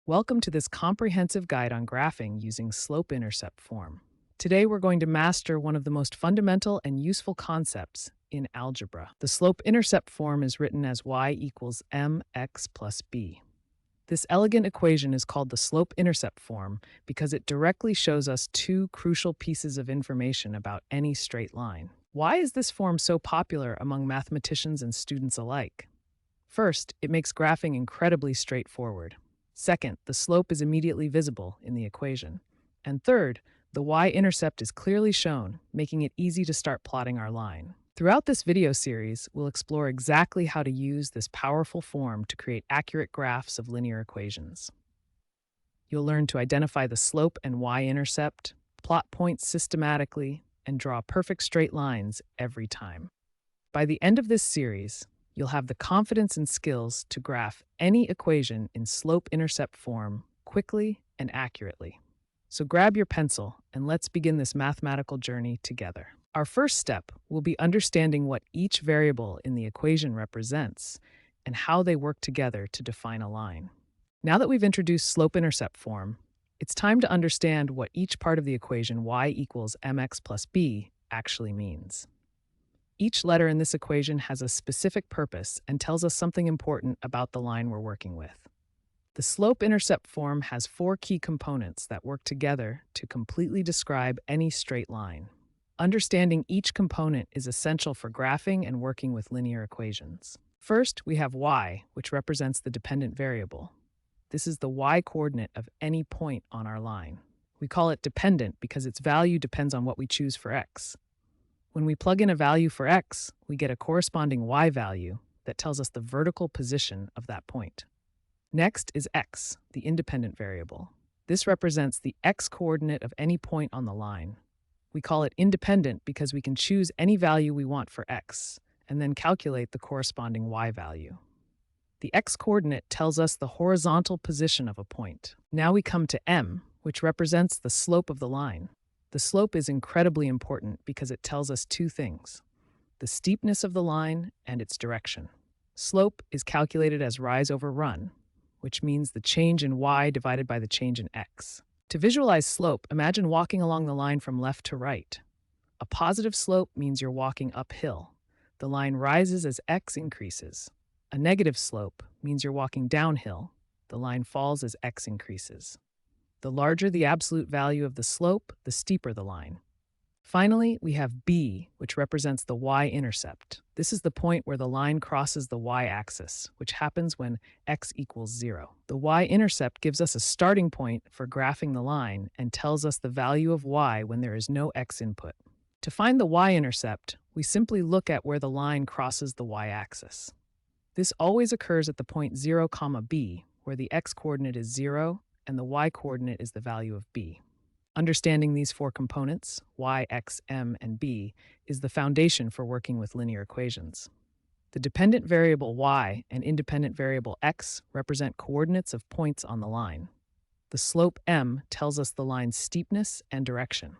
Welcome to this comprehensive guide on graphing using slope-intercept form. Today we're going to master one of the most fundamental and useful concepts in algebra. The slope-intercept form is written as y equals mx plus b. This elegant equation is called the slope-intercept form because it directly shows us two crucial pieces of information about any straight line. Why is this form so popular among mathematicians and students alike? First, it makes graphing incredibly straightforward. Second, the slope is immediately visible in the equation. And third, the y-intercept is clearly shown, making it easy to start plotting our line. Throughout this video series, we'll explore exactly how to use this powerful form to create accurate graphs of linear equations. You'll learn to identify the slope and y-intercept, plot points systematically, and draw perfect straight lines every time. By the end of this series, you'll have the confidence and skills to graph any equation in slope-intercept form quickly and accurately. So grab your pencil and let's begin this mathematical journey together. Our first step will be understanding what each variable in the equation represents and how they work together to define a line. Now that we've introduced slope-intercept form, it's time to understand what each part of the equation y equals mx plus b actually means. Each letter in this equation has a specific purpose and tells us something important about the line we're working with. The slope-intercept form has four key components that work together to completely describe any straight line. Understanding each component is essential for graphing and working with linear equations. First, we have y, which represents the dependent variable. This is the y-coordinate of any point on our line. We call it dependent because its value depends on what we choose for x. When we plug in a value for x, we get a corresponding y value that tells us the vertical position of that point. Next is x, the independent variable. This represents the x-coordinate of any point on the line. We call it independent because we can choose any value we want for x, and then calculate the corresponding y value. The x-coordinate tells us the horizontal position of a point. Now we come to m, which represents the slope of the line. The slope is incredibly important because it tells us two things: the steepness of the line and its direction. Slope is calculated as rise over run, which means the change in y divided by the change in x. To visualize slope, imagine walking along the line from left to right. A positive slope means you're walking uphill. The line rises as x increases. A negative slope means you're walking downhill. The line falls as x increases. The larger the absolute value of the slope, the steeper the line. Finally, we have b, which represents the y-intercept. This is the point where the line crosses the y-axis, which happens when x equals 0. The y-intercept gives us a starting point for graphing the line and tells us the value of y when there is no x input. To find the y-intercept, we simply look at where the line crosses the y-axis. This always occurs at the point 0, b, where the x-coordinate is 0 and the y-coordinate is the value of b. Understanding these four components, y, x, m, and b, is the foundation for working with linear equations. The dependent variable y and independent variable x represent coordinates of points on the line. The slope m tells us the line's steepness and direction.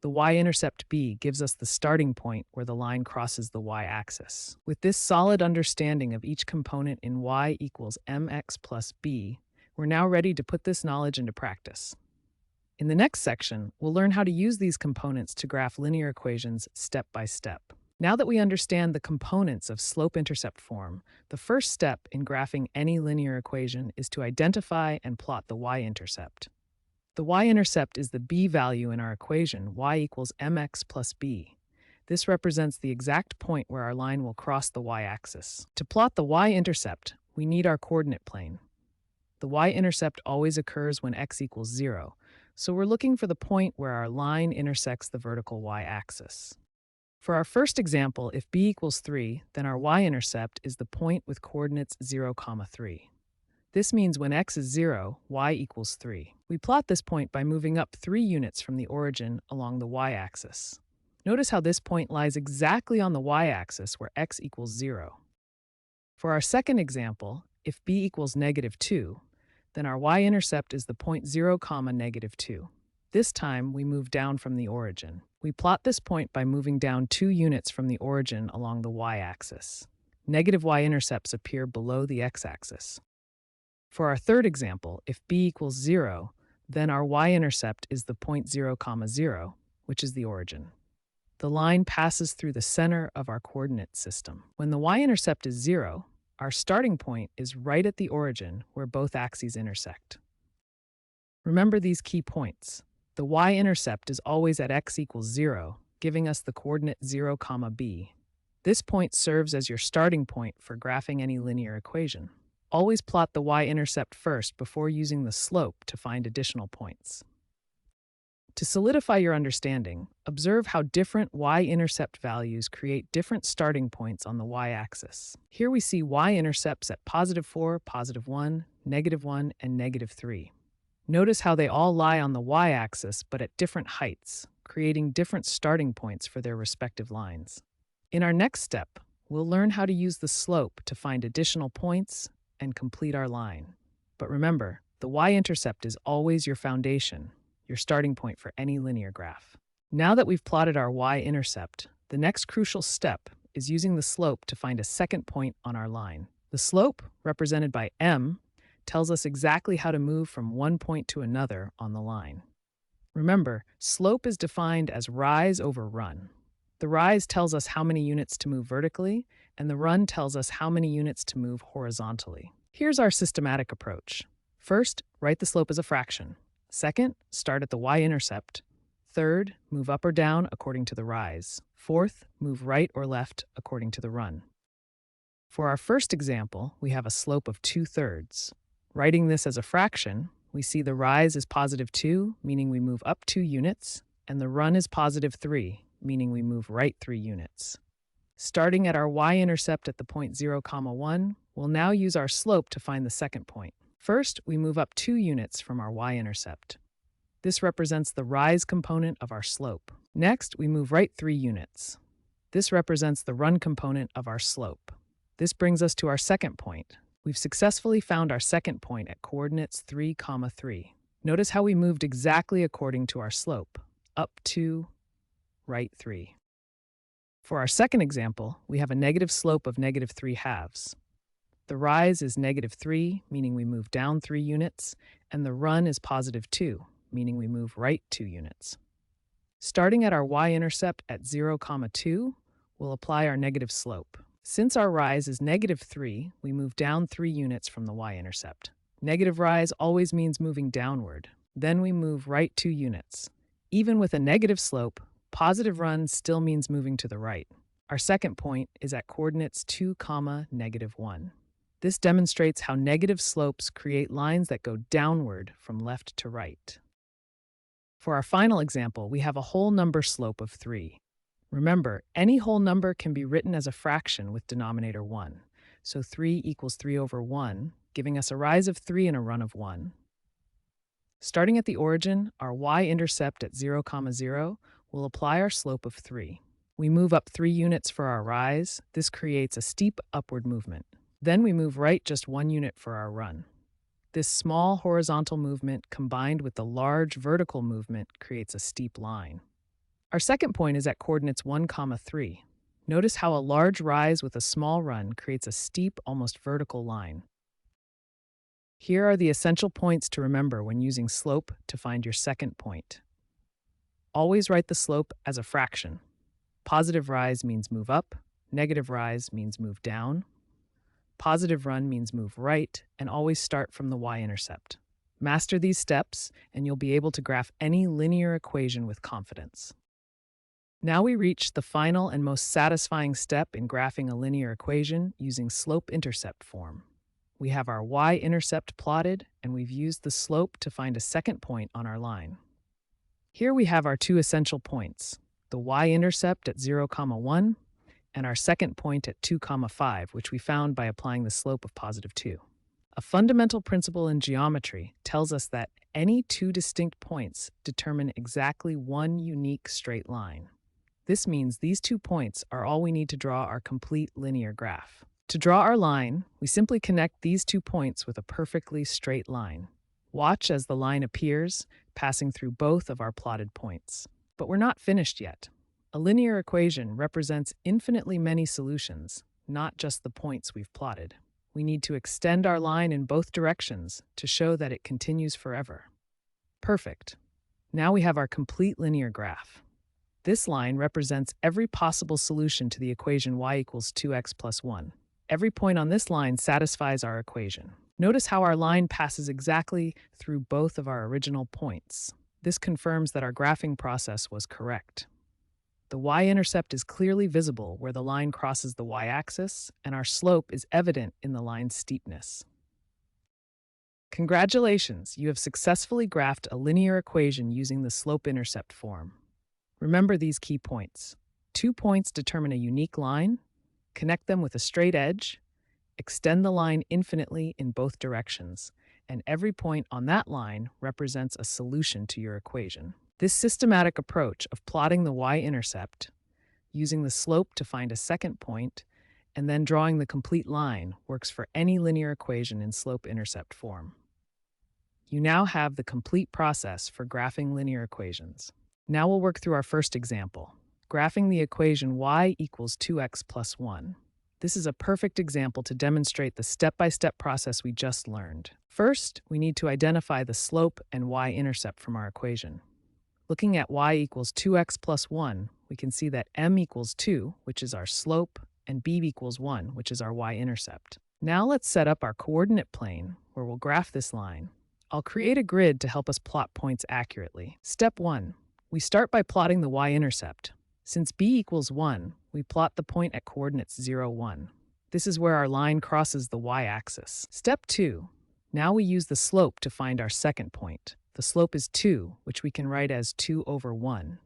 The y-intercept b gives us the starting point where the line crosses the y-axis. With this solid understanding of each component in y equals mx plus b, we're now ready to put this knowledge into practice. In the next section, we'll learn how to use these components to graph linear equations step by step. Now that we understand the components of slope-intercept form, the first step in graphing any linear equation is to identify and plot the y-intercept. The y-intercept is the b value in our equation, y equals mx plus b. This represents the exact point where our line will cross the y-axis. To plot the y-intercept, we need our coordinate plane. The y-intercept always occurs when x equals 0, so we're looking for the point where our line intersects the vertical y-axis. For our first example, if b equals 3, then our y-intercept is the point with coordinates 0, 3. This means when x is 0, y equals 3. We plot this point by moving up 3 units from the origin along the y-axis. Notice how this point lies exactly on the y-axis where x equals 0. For our second example, if b equals -2, then our y-intercept is the point 0, 2. This time, we move down from the origin. We plot this point by moving down 2 units from the origin along the y-axis. Negative y-intercepts appear below the x-axis. For our third example, if b equals 0, then our y-intercept is the point 0, 0, which is the origin. The line passes through the center of our coordinate system. When the y-intercept is 0, our starting point is right at the origin where both axes intersect. Remember these key points. The y-intercept is always at x equals 0, giving us the coordinate 0, b. This point serves as your starting point for graphing any linear equation. Always plot the y-intercept first before using the slope to find additional points. To solidify your understanding, observe how different y-intercept values create different starting points on the y-axis. Here we see y-intercepts at +4, +1, -1, and -3. Notice how they all lie on the y-axis but at different heights, creating different starting points for their respective lines. In our next step, we'll learn how to use the slope to find additional points and complete our line. But remember, the y-intercept is always your foundation, your starting point for any linear graph. Now that we've plotted our y-intercept, the next crucial step is using the slope to find a second point on our line. The slope, represented by m, tells us exactly how to move from one point to another on the line. Remember, slope is defined as rise over run. The rise tells us how many units to move vertically, and the run tells us how many units to move horizontally. Here's our systematic approach. First, write the slope as a fraction. Second, start at the y-intercept. Third, move up or down according to the rise. Fourth, move right or left according to the run. For our first example, we have a slope of 2/3. Writing this as a fraction, we see the rise is +2, meaning we move up 2 units, and the run is +3, meaning we move right 3 units. Starting at our y-intercept at the point 0, 1, we'll now use our slope to find the second point. First, we move up 2 units from our y-intercept. This represents the rise component of our slope. Next, we move right 3 units. This represents the run component of our slope. This brings us to our second point. We've successfully found our second point at coordinates 3, 3. Notice how we moved exactly according to our slope, up 2, right 3. For our second example, we have a negative slope of -3/2. The rise is -3, meaning we move down 3 units, and the run is +2, meaning we move right 2 units. Starting at our y-intercept at 0, 2, we'll apply our negative slope. Since our rise is -3, we move down 3 units from the y-intercept. Negative rise always means moving downward. Then we move right 2 units. Even with a negative slope, positive run still means moving to the right. Our second point is at coordinates 2, -1. This demonstrates how negative slopes create lines that go downward from left to right. For our final example, we have a whole number slope of 3. Remember, any whole number can be written as a fraction with denominator 1. So 3 equals 3/1, giving us a rise of 3 and a run of 1. Starting at the origin, our y-intercept at 0, 0, will apply our slope of 3. We move up 3 units for our rise. This creates a steep upward movement. Then we move right just 1 unit for our run. This small horizontal movement combined with the large vertical movement creates a steep line. Our second point is at coordinates 1, 3. Notice how a large rise with a small run creates a steep, almost vertical line. Here are the essential points to remember when using slope to find your second point. Always write the slope as a fraction. Positive rise means move up, negative rise means move down. Positive run means move right, and always start from the y-intercept. Master these steps, and you'll be able to graph any linear equation with confidence. Now we reach the final and most satisfying step in graphing a linear equation using slope-intercept form. We have our y-intercept plotted, and we've used the slope to find a second point on our line. Here we have our 2 essential points, the y-intercept at 0, 1, and our second point at 2, 5, which we found by applying the slope of +2. A fundamental principle in geometry tells us that any 2 distinct points determine exactly one unique straight line. This means these 2 points are all we need to draw our complete linear graph. To draw our line, we simply connect these 2 points with a perfectly straight line. Watch as the line appears, passing through both of our plotted points. But we're not finished yet. A linear equation represents infinitely many solutions, not just the points we've plotted. we need to extend our line in both directions to show that it continues forever. Perfect. Now we have our complete linear graph. This line represents every possible solution to the equation y equals 2x plus 1. Every point on this line satisfies our equation. Notice how our line passes exactly through both of our original points. This confirms that our graphing process was correct. The y-intercept is clearly visible where the line crosses the y-axis, and our slope is evident in the line's steepness. Congratulations, you have successfully graphed a linear equation using the slope-intercept form. Remember these key points. 2 points determine a unique line, connect them with a straight edge, extend the line infinitely in both directions, and every point on that line represents a solution to your equation. This systematic approach of plotting the y-intercept, using the slope to find a second point, and then drawing the complete line works for any linear equation in slope-intercept form. You now have the complete process for graphing linear equations. Now we'll work through our first example, graphing the equation y equals 2x plus 1. This is a perfect example to demonstrate the step-by-step process we just learned. First, we need to identify the slope and y-intercept from our equation. Looking at y equals 2x plus 1, we can see that m equals 2, which is our slope, and b equals 1, which is our y-intercept. Now let's set up our coordinate plane, where we'll graph this line. I'll create a grid to help us plot points accurately. Step 1. We start by plotting the y-intercept. Since b equals 1, we plot the point at coordinates 0, 1. This is where our line crosses the y-axis. Step 2. Now we use the slope to find our second point. The slope is 2, which we can write as 2 over 1.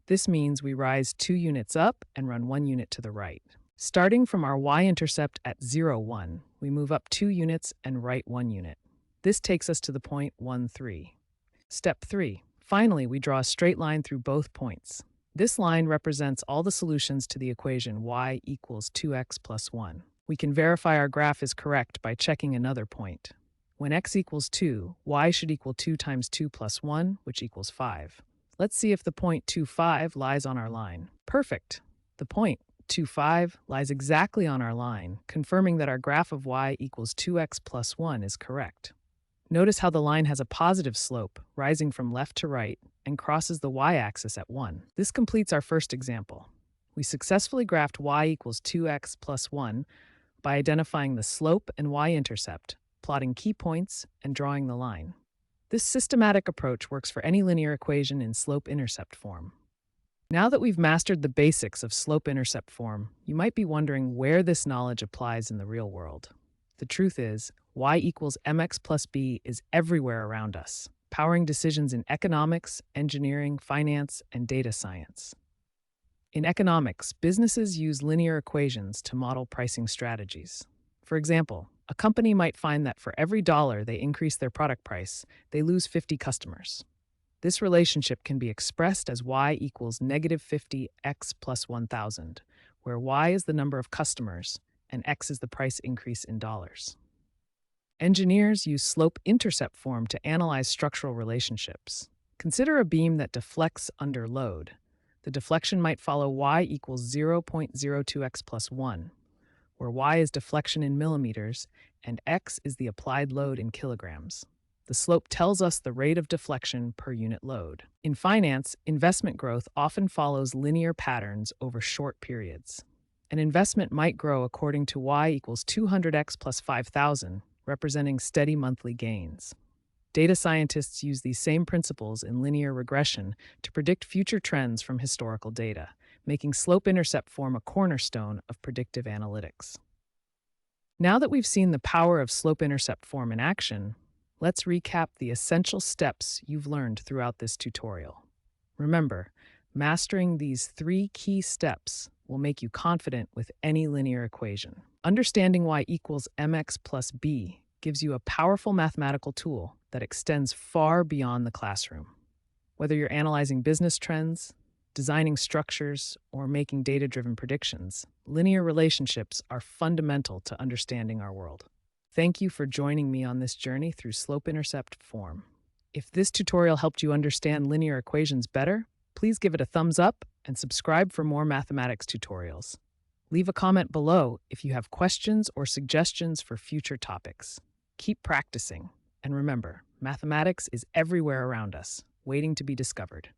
This means we rise 2 units up and run 1 unit to the right. Starting from our y-intercept at 0, 1, we move up 2 units and right 1 unit. This takes us to the point 1, 3. Step 3. Finally, we draw a straight line through both points. This line represents all the solutions to the equation y equals 2x plus 1. We can verify our graph is correct by checking another point. When x equals 2, y should equal 2 times 2 plus 1, which equals 5. Let's see if the point 2, 5 lies on our line. Perfect. The point 2, 5 lies exactly on our line, confirming that our graph of y equals 2x plus 1 is correct. Notice how the line has a positive slope, rising from left to right, and crosses the y-axis at 1. This completes our first example. We successfully graphed y equals 2x plus 1 by identifying the slope and y-intercept, plotting key points, and drawing the line. This systematic approach works for any linear equation in slope-intercept form. Now that we've mastered the basics of slope-intercept form, you might be wondering where this knowledge applies in the real world. The truth is, y equals mx plus b is everywhere around us, powering decisions in economics, engineering, finance, and data science. In economics, businesses use linear equations to model pricing strategies. For example, a company might find that for every dollar they increase their product price, they lose 50 customers. This relationship can be expressed as y equals negative 50x plus 1,000, where y is the number of customers and x is the price increase in dollars. Engineers use slope-intercept form to analyze structural relationships. Consider a beam that deflects under load. The deflection might follow y equals 0.02x plus 1, where y is deflection in millimeters and x is the applied load in kilograms. The slope tells us the rate of deflection per unit load. In finance, investment growth often follows linear patterns over short periods. An investment might grow according to y equals 200x plus 5,000, representing steady monthly gains. Data scientists use these same principles in linear regression to predict future trends from historical data, making slope-intercept form a cornerstone of predictive analytics. Now that we've seen the power of slope-intercept form in action, let's recap the essential steps you've learned throughout this tutorial. Remember, mastering these 3 key steps will make you confident with any linear equation. Understanding y equals mx plus b gives you a powerful mathematical tool that extends far beyond the classroom. Whether you're analyzing business trends, designing structures, or making data-driven predictions, linear relationships are fundamental to understanding our world. Thank you for joining me on this journey through slope-intercept form. If this tutorial helped you understand linear equations better, please give it a thumbs up and subscribe for more mathematics tutorials. Leave a comment below if you have questions or suggestions for future topics. Keep practicing, and remember, mathematics is everywhere around us, waiting to be discovered.